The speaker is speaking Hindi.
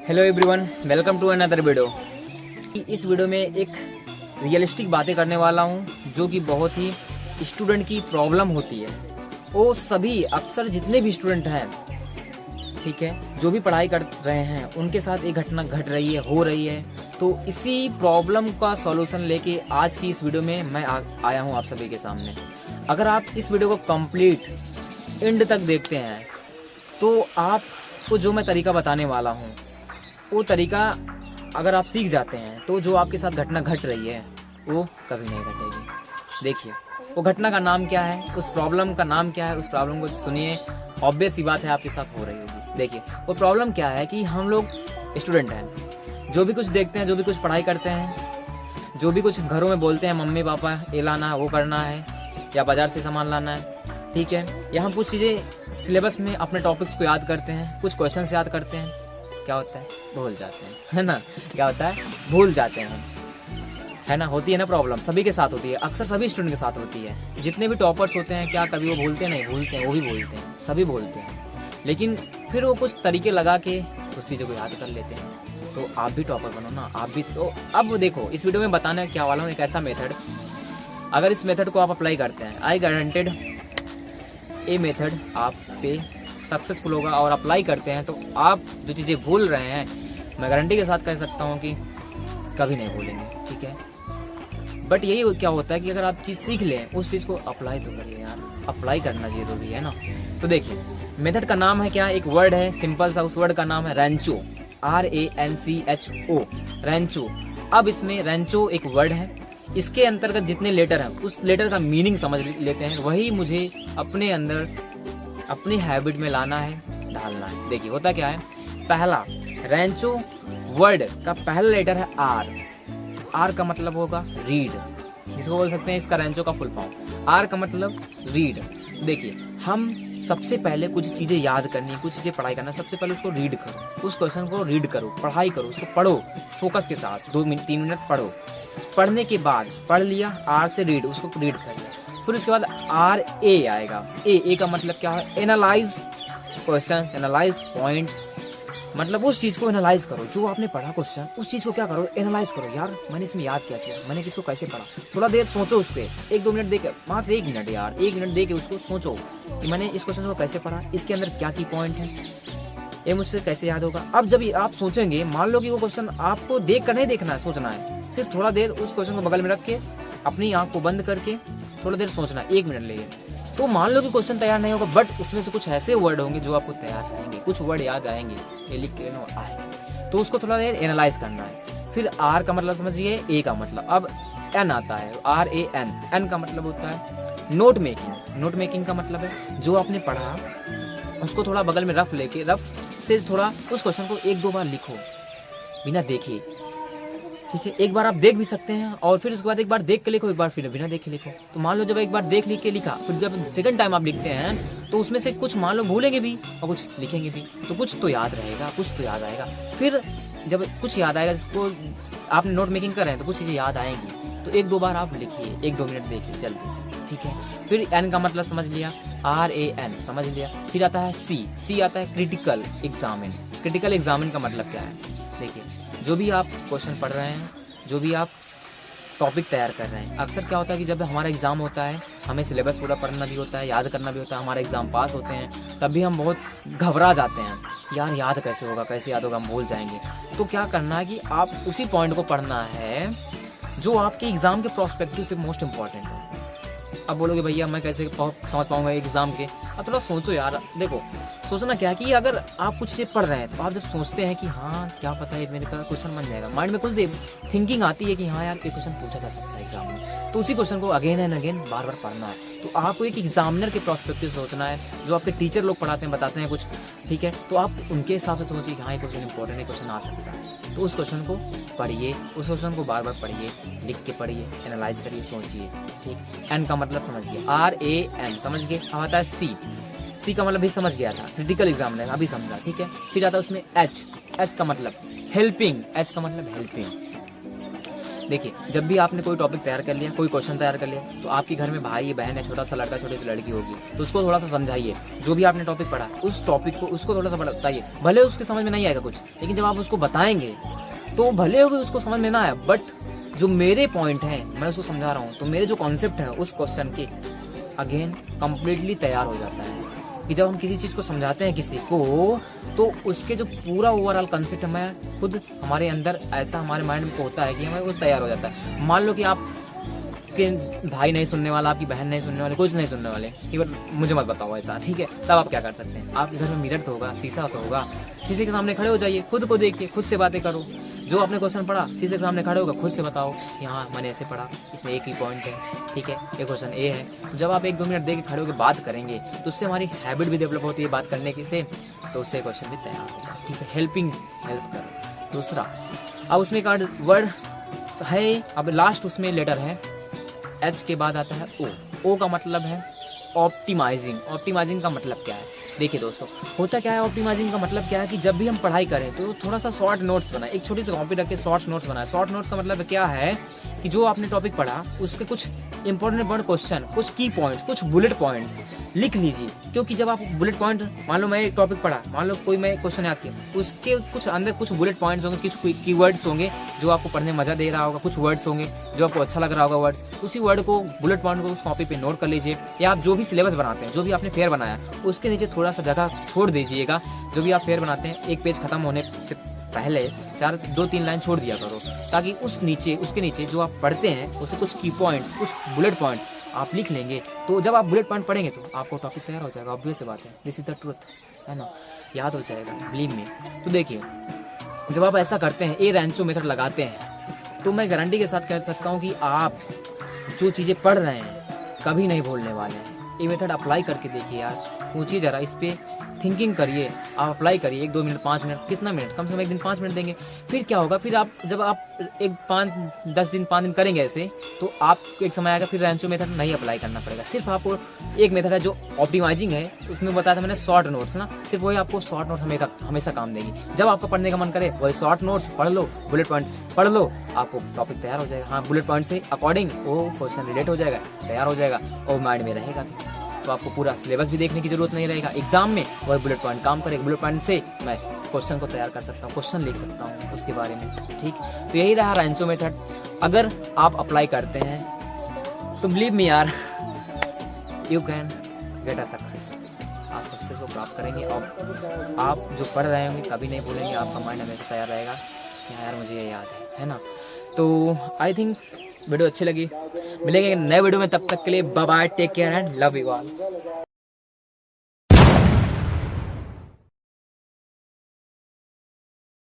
Hello everyone, welcome to another video. इस वीडियो में एक रियलिस्टिक बातें करने वाला हूं जो कि बहुत ही स्टूडेंट की प्रॉब्लम होती है। वो सभी अक्सर जितने भी स्टूडेंट हैं, ठीक है, जो भी पढ़ाई कर रहे हैं उनके साथ एक घटना घट रही है, हो रही है। तो इसी प्रॉब्लम का सॉल्यूशन लेके आज की इस वीडियो में मैं आया हूं आप सभी के सामने। अगर आप इस वीडियो को कंप्लीट एंड तक देखते हैं तो आपको जो मैं तरीका बताने वाला हूं वो तरीका अगर आप सीख जाते हैं तो जो आपके साथ घटना घट रही है वो कभी नहीं घटेगी। देखिए वो घटना का नाम क्या है, उस प्रॉब्लम का नाम क्या है, उस प्रॉब्लम को सुनिए। ऑब्वियस सी बात है आपके साथ हो रही होगी। देखिए वो प्रॉब्लम क्या है कि हम लोग स्टूडेंट हैं, जो भी कुछ देखते हैं, जो भी कुछ पढ़ाई करते हैं, जो भी कुछ घरों में बोलते हैं मम्मी पापा ये लाना है वो करना है या बाजार से सामान लाना है, ठीक है, या हम कुछ चीज़ें सिलेबस में अपने टॉपिक्स को याद करते हैं, कुछ क्वेश्चन याद करते हैं, क्या होता है भूल जाते हैं, है ना। क्या होता है भूल जाते हैं, है ना। होती है ना प्रॉब्लम, सभी के साथ होती है, अक्सर सभी स्टूडेंट के साथ होती है। जितने भी टॉपर्स होते हैं क्या कभी वो भूलते नहीं? भूलते हैं, वो भी भूलते हैं, सभी भूलते हैं। लेकिन फिर वो कुछ तरीके लगा के उस चीज़ों को याद कर लेते हैं। तो आप भी टॉपर बनो ना, आप भी। तो अब देखो इस वीडियो में बताने क्या वाला हूँ एक ऐसा मेथड, अगर इस मेथड को आप अप्लाई करते हैं, आई गारंटेड ये मेथड आप पे सक्सेसफुल होगा। और अप्लाई करते हैं तो आप जो चीज़ें भूल रहे हैं, मैं गारंटी के साथ कह सकता हूँ कि कभी नहीं भूलेंगे, ठीक है। बट यही क्या होता है कि अगर आप चीज़ सीख लें, उस चीज़ को अप्लाई तो करिए यार, अप्लाई करना जरूरी है ना। तो देखिए मेथड का नाम है क्या, एक वर्ड है सिंपल सा, उस वर्ड का नाम है रेंचो, RANCHO, रेंचो। अब इसमें रेंचो एक वर्ड है, इसके अंतर्गत जितने लेटर हैं उस लेटर का मीनिंग समझ लेते हैं, वही मुझे अपने अंदर अपनी हैबिट में लाना है, डालना है। देखिए होता क्या है, पहला रेंचो वर्ड का पहला लेटर है R का मतलब होगा रीड, जिसको बोल सकते हैं इसका रेंचो का फुल फॉर्म। R का मतलब रीड। देखिए हम सबसे पहले कुछ चीजें याद करनी है, कुछ चीजें पढ़ाई करना, सबसे पहले उसको रीड करो, उस क्वेश्चन को रीड करो, पढ़ाई करो, उसको पढ़ो फोकस के साथ, 2-3 मिनट पढ़ो। पढ़ने के बाद पढ़ लिया, R से रीड, उसको रीड कर लिया। फिर उसके बाद RA आएगा। ए का मतलब क्या है, एनालाइज क्वेश्चन, एनालाइज पॉइंट, मतलब उस चीज को एनालाइज करो जो आपने पढ़ा क्वेश्चन, उस चीज को क्या करो, एनालाइज करो। यार मैंने इसमें याद क्या किया, मैंने किसको कैसे पढ़ा, थोड़ा देर सोचो उस पर, 1-2 मिनट देके, मात्र 1 मिनट यार, 1 मिनट देके उसको सोचो कि मैंने इस क्वेश्चन को कैसे पढ़ा, इसके अंदर क्या की पॉइंट है, ये मुझसे कैसे याद होगा। अब जब आप सोचेंगे, मान लो कि वो क्वेश्चन आपको देख कर नहीं देखना है, सोचना है, सिर्फ थोड़ा देर उस क्वेश्चन को बगल में रख के अपनी आंख को बंद करके थोड़ा देर सोचना, 1 मिनट लेके। तो मान लो कि क्वेश्चन तैयार नहीं होगा, बट उसमें से कुछ ऐसे वर्ड होंगे जो आपको तैयार रहेंगे, कुछ वर्ड याद आएंगे, ये लिख के आएंगे, तो उसको थोड़ा देर एनालाइज करना है। फिर R का मतलब समझिए, A का मतलब, अब N आता है, RAN, N का मतलब होता है नोट मेकिंग। नोट मेकिंग का मतलब है जो आपने पढ़ा उसको थोड़ा बगल में रफ लेके, रफ से थोड़ा उस क्वेश्चन को 1-2 बार लिखो बिना देखे, ठीक है। एक बार आप देख भी सकते हैं और फिर उसके बाद एक बार देख के लिखो, एक बार फिर बिना देखे लिखो। तो मान लो जब एक बार देख लिख के लिखा, फिर जब सेकंड टाइम आप लिखते हैं तो उसमें से कुछ मान लो भूलेंगे भी और कुछ लिखेंगे भी, तो कुछ तो याद रहेगा, कुछ तो याद आएगा। फिर जब कुछ याद आएगा, जिसको आपने नोट मेकिंग कर रहे हैं तो कुछ चीजें याद आएंगी, तो 1-2 बार आप लिखिए, 1-2 मिनट देखिए जल्दी से, ठीक है। फिर N का मतलब समझ लिया, RAN समझ लिया। फिर आता है C आता है क्रिटिकल एग्जामिन। क्रिटिकल एग्जामिन का मतलब क्या है, देखिए जो भी आप क्वेश्चन पढ़ रहे हैं, जो भी आप टॉपिक तैयार कर रहे हैं, अक्सर क्या होता है कि जब हमारा एग्जाम होता है, हमें सिलेबस पूरा पढ़ना भी होता है, याद करना भी होता है, हमारे एग्जाम पास होते हैं, तब भी हम बहुत घबरा जाते हैं, यार याद कैसे होगा, कैसे याद होगा, हम भूल जाएंगे। तो क्या करना है कि आप उसी पॉइंट को पढ़ना है जो आपके एग्जाम के प्रोस्पेक्टिव से मोस्ट इंपॉर्टेंट है। अब बोलोगे भैया मैं कैसे समझ पाऊंगा एग्जाम के, अब थोड़ा सोचो यार। देखो सोचना क्या है कि अगर आप कुछ चीज़ पढ़ रहे हैं तो आप जब सोचते हैं कि हाँ क्या पता है मेरे का क्वेश्चन बन जाएगा, माइंड में कुछ देर थिंकिंग आती है कि हाँ यार ये क्वेश्चन पूछा जा सकता है एग्जाम में, तो उसी क्वेश्चन को अगेन एंड अगेन बार बार पढ़ना है। तो आपको एक एग्जामिनर के प्रोस्पेक्टिव सोचना है, जो आपके टीचर लोग पढ़ाते हैं, बताते हैं कुछ, ठीक है, तो आप उनके हिसाब से सोचिए कि हाँ ये क्वेश्चन इंपॉर्टेंट है, क्वेश्चन आ सकता है, तो उस क्वेश्चन को पढ़िए, उस क्वेश्चन को बार बार पढ़िए, लिख के पढ़िए, एनालाइज करिए, सोचिए, ठीक। N का मतलब समझिए, RAN समझ गए। अब आता है C का मतलब भी समझ गया था, क्रिटिकल एग्जामिनर अभी समझा, ठीक है। फिर आता है उसमें H का मतलब हेल्पिंग, H का मतलब हेल्पिंग। देखिए, जब भी आपने कोई टॉपिक तैयार कर लिया, कोई क्वेश्चन तैयार कर लिया, तो आपके घर में भाई बहन है, छोटा सा लड़का छोटी सी लड़की होगी, तो उसको थोड़ा सा समझाइए। जो भी आपने टॉपिक पढ़ा उस टॉपिक को उसको थोड़ा सा बताइए। भले उसके समझ में नहीं आएगा कुछ, लेकिन जब आप उसको बताएंगे तो भले ही उसको समझ में ना आया, बट जो मेरे पॉइंट हैं मैं उसको समझा रहा हूँ, तो मेरे जो कॉन्सेप्ट है उस क्वेश्चन के अगेन कंप्लीटली तैयार हो जाता है। कि जब हम किसी चीज़ को समझाते हैं किसी को, तो उसके जो पूरा ओवरऑल कंसेप्ट हमें खुद हमारे अंदर ऐसा हमारे माइंड में होता है कि हमें वो तैयार हो जाता है। मान लो कि आप के भाई नहीं सुनने वाला, आपकी बहन नहीं सुनने वाली, कुछ नहीं सुनने वाले, कि मुझे मत बताओ ऐसा, ठीक है। तब आप क्या कर सकते हैं, आपके घर में मिरर तो होगा, शीशा तो होगा, शीशे के सामने खड़े हो जाइए, खुद को देखिए, खुद से बातें करो। जो आपने क्वेश्चन पढ़ा शीशे के सामने खड़े होगा, खुद से बताओ कि हाँ मैंने ऐसे पढ़ा, इसमें एक ही पॉइंट है, ठीक है, ये क्वेश्चन ए है। जब आप 1-2 मिनट दे के खड़े होकर बात करेंगे तो उससे हमारी हैबिट भी डेवलप होती है बात करने की से, तो उससे क्वेश्चन भी तैयार होगा, ठीक है। हेल्प करो। दूसरा, अब उसमें एक वर्ड है, अब लास्ट उसमें लेटर है एच के बाद आता है ओ। ओ का मतलब है ऑप्टिमाइजिंग। ऑप्टिमाइजिंग का मतलब क्या है, देखिए दोस्तों, होता क्या है ऑप्टिमाइजिंग का मतलब क्या है कि जब भी हम पढ़ाई करें तो थोड़ा सा शॉर्ट नोट्स बनाए, एक छोटी सी कॉपी रख के शॉर्ट नोट्स बनाए। शॉर्ट नोट्स का मतलब क्या है कि जो आपने टॉपिक पढ़ा उसके कुछ इंपॉर्टेंट क्वेश्चन, कुछ की पॉइंट्स, कुछ बुलेट पॉइंट्स लिख लीजिए। क्योंकि जब आप बुलेट पॉइंट, मान लो मैं एक टॉपिक पढ़ा, मान लो कोई मैं क्वेश्चन याद किया, उसके कुछ अंदर कुछ बुलेट पॉइंट्स होंगे, कुछ कीवर्ड्स होंगे जो आपको पढ़ने में मजा दे रहा होगा, कुछ वर्ड्स होंगे जो आपको अच्छा लग रहा होगा वर्ड्स, उसी वर्ड को, बुलेट पॉइंट को उस कॉपी पे नोट कर लीजिए। या आप जो भी सिलेबस बनाते हैं, जो भी आपने फेयर बनाया, उसके नीचे थोड़ा सा जगह छोड़ दीजिएगा। जो भी आप फेयर बनाते हैं, एक पेज खत्म होने से पहले 2-3 लाइन छोड़ दिया करो, ताकि उसके नीचे जो आप पढ़ते हैं उसे कुछ की पॉइंट्स, कुछ बुलेट पॉइंट्स आप लिख लेंगे। तो जब आप बुलेट पॉइंट पढ़ेंगे तो आपको टॉपिक तैयार हो जाएगा। ऑब्वियस बात है, दिस इज द ट्रुथ, है ना, याद हो जाएगा, बिलीव मी। तो देखिए, जब आप ऐसा करते हैं, ये रैंचो मेथड लगाते हैं, तो मैं गारंटी के साथ कह सकता हूँ कि आप जो चीज़ें पढ़ रहे हैं कभी नहीं भूलने वाले हैं। ये मेथड अप्लाई करके देखिए यार, सोचिए जरा, इस पे थिंकिंग करिए, आप अप्लाई करिए। 1-2 मिनट, 5 मिनट, कितना मिनट, कम से कम एक दिन 5 मिनट देंगे। फिर क्या होगा, फिर आप जब आप 5 दिन करेंगे ऐसे, तो आपको एक समय आएगा फिर रैंचो मेथड नहीं अप्लाई करना पड़ेगा। सिर्फ आपको एक मेथड है जो ऑप्टिमाइजिंग है, उसमें बताया था मैंने शॉर्ट नोट्स ना, सिर्फ वही आपको शॉर्ट नोट हमेशा काम देगी। जब आपका पढ़ने का मन करे वही शॉर्ट नोट्स पढ़ लो, बुलेट पॉइंट पढ़ लो, आपको टॉपिक तैयार हो जाएगा। हाँ, बुलेट पॉइंट से अकॉर्डिंग वो क्वेश्चन रिलेट हो जाएगा, तैयार हो जाएगा और माइंड में रहेगा। तो आपको पूरा सिलेबस भी देखने की जरूरत नहीं रहेगा। एग्जाम में वही बुलेट पॉइंट काम करेगा, बुलेट पॉइंट से मैं क्वेश्चन को तैयार कर सकता हूँ, क्वेश्चन लिख सकता हूँ उसके बारे में, ठीक। तो यही रहा रैंचो मेथड। अगर आप अप्लाई करते हैं तो बिलीव मी यार, you can get a success. आप सक्सेस को प्राप्त करेंगे और आप जो पढ़ रहे होंगे कभी नहीं भूलेंगे। आपका माइंड हमेशा तैयार रहेगा कि यार मुझे ये याद है ना। तो आई थिंक वीडियो अच्छी लगी, मिलेंगे नए वीडियो में, तब तक के लिए bye bye, take care and love you all.